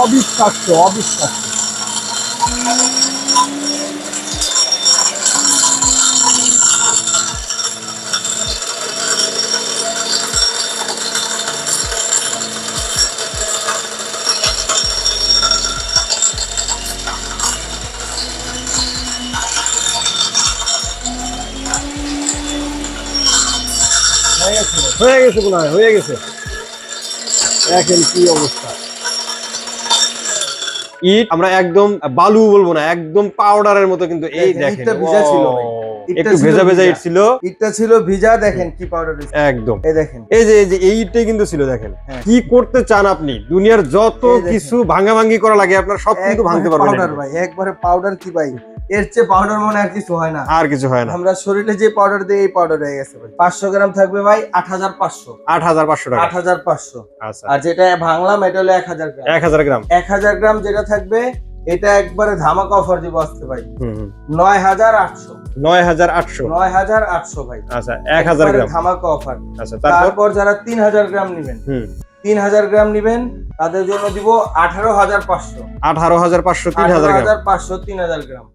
অবিশ্বাস্য অবিশ্বাস্য। হয়ে গেছে মনে হয়, হয়ে গেছে। দেখেন কি অবস্থা। ইট আমরা একদম বালু বলবো না, একদম পাউডারের মতো, কিন্তু এই দেখেন ইটটা ভিজা ছিল ভাই, একটু ভেজা ভেজা ইট ছিল, ইটটা ছিল ভিজা। দেখেন কি পাউডার একদম। এই দেখেন, এই যে এই ইটটাই কিন্তু ছিল। দেখেন কি করতে চান আপনি, দুনিয়ার যত কিছু ভাঙাভাঙি করা লাগে আপনার সব কিন্তু ভাঙতে পারবেন। পাউডার ভাই, একবারে পাউডার কি ভাই, এর চেয়ে পাউডার মনে আর কিছু হয় না, আর কিছু হয় না। আমরা শরীরে যে পাউডার দেই এই পাউডার হয়ে গেছে ভাই। 500 গ্রাম থাকবে ভাই 8500, 8500 টাকা। 8500। আচ্ছা, আর যেটা ভাঙলাম এটা হলো 1000 গ্রাম। 1000 গ্রাম। 1000 গ্রাম যেটা থাকবে এটা একবারে ধামাকা অফার দিব আজকে ভাই, হুম 9800। 9800। 9800 ভাই। আচ্ছা 1000 গ্রাম ধামাকা অফার। আচ্ছা, তারপর যারা 3000 গ্রাম নেবেন, 3000 গ্রাম নেবেন তাদের জন্য দিব 18500। 18500 3000 গ্রাম। 500 3000 গ্রাম।